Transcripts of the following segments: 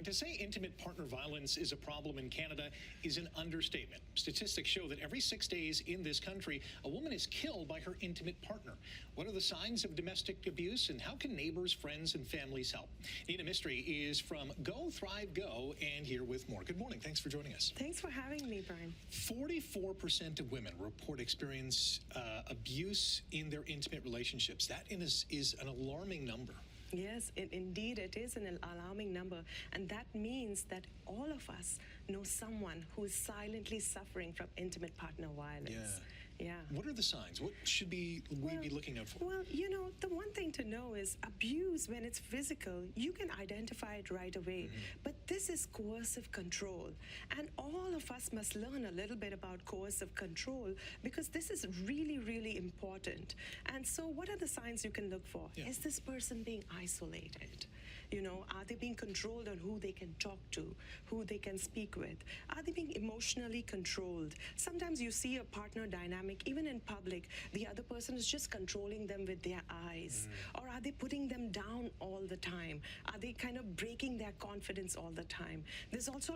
To say intimate partner violence is a problem in Canada is an understatement. Statistics show that every 6 days in this country, a woman is killed by her intimate partner. What are the signs of domestic abuse, and how can neighbors, friends, and families help? Mistry is from Go, Thrive, Go, and here with more. Good morning. Thanks for joining us. Thanks for having me, Brian. 44% of women report experience abuse in their intimate relationships. That is an alarming number. Yes, indeed, it is an alarming number. And that means that all of us know someone who is silently suffering from intimate partner violence. Yeah. What are the signs? What should we be looking out for? Well, you know, the one thing to know is abuse, when it's physical, you can identify it right away. But this is coercive control. And all of us must learn a little bit about coercive control, because this is really, really important. And so what are the signs you can look for? Is this person being isolated? You know, are they being controlled on who they can talk to, who they can speak with? Are they being emotionally controlled? Sometimes you see a partner dynamic, even in public, the other person is just controlling them with their eyes. Or are they putting them down all the time? Are they kind of breaking their confidence all the time? There's also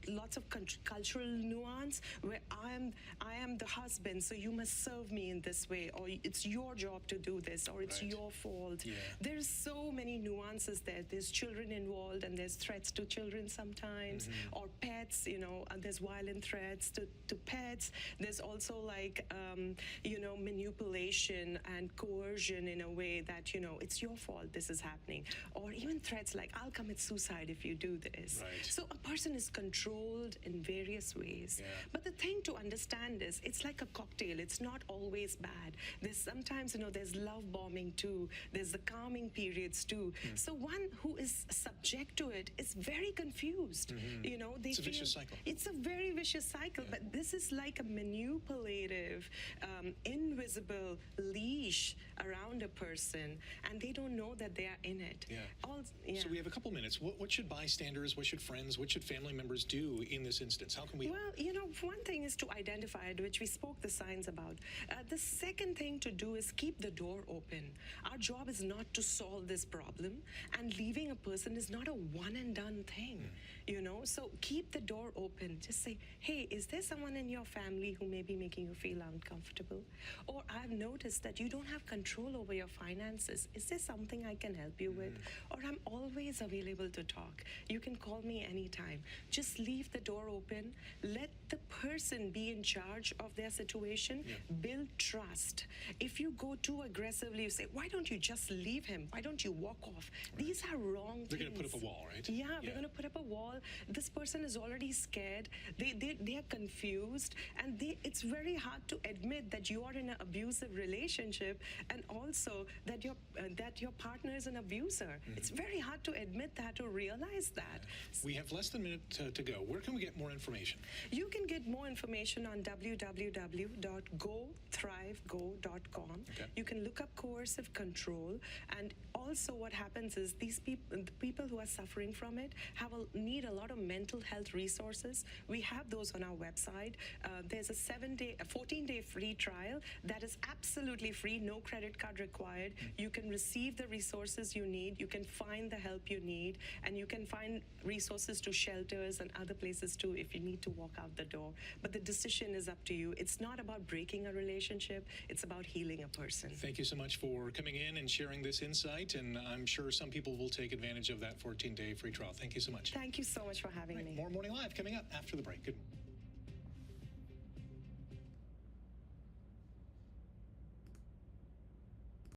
lots of cultural nuance where I am the husband, so you must serve me in this way, or it's your job to do this, or it's your fault. There's so many nuances there. There's children involved, and there's threats to children sometimes, or pets, you know, and there's violent threats to pets. There's also like, you know, manipulation and coercion in a way that, you know, it's your fault this is happening. Or even threats like, I'll commit suicide if you do this. So a person is controlled in various ways. But the thing to understand is, it's like a cocktail. It's not always bad. There's sometimes, you know, there's love bombing too. There's the calming periods too. So one who is subject to it is very confused. You know, it's a vicious cycle. It's a very vicious cycle, but this is like a manipulative, invisible leash around a person, and they don't know that they are in it. So we have a couple minutes. What should bystanders, what should friends, what should family members do in this instance? How can we help? Well, you know, one thing is to identify it, which we spoke the signs about. The second thing to do is keep the door open. Our job is not to solve this problem, and leaving a person is not a one and done thing, you know? So keep the door open. Just say, hey, is there someone in your family who may be making you feel uncomfortable? Or I've noticed that you don't have control over your finances. Is there something I can help you with? Or I'm always available to talk. You can call me anytime. Just leave the door open. Let the person be in charge of their situation. Build trust. If you go too aggressively, you say, why don't you just leave him? Why don't you walk off? These are wrong things. They're going to put up a wall, right? Yeah, we're going to put up a wall. This person is already scared. They are confused, and it's very hard to admit that you are in an abusive relationship, and also that your partner is an abuser. It's very hard to admit that, or realize that. We have less than a minute to go. Where can we get more information? You can get more information on www.gothrivego.com. You can look up coercive control, and also what happens is the people who are suffering from it need a lot of mental health resources. We have those on our website. There's a 14-day free trial that is absolutely free, no credit card required. You can receive the resources you need, you can find the help you need, and you can find resources to shelters and other places too if you need to walk out the door. But the decision is up to you. It's not about breaking a relationship, it's about healing a person. Thank you so much for coming in and sharing this insight, and I'm sure some people will take advantage of that 14-day free trial. Thank you so much. Thank you so much for having me. More Morning Live coming up after the break. Good.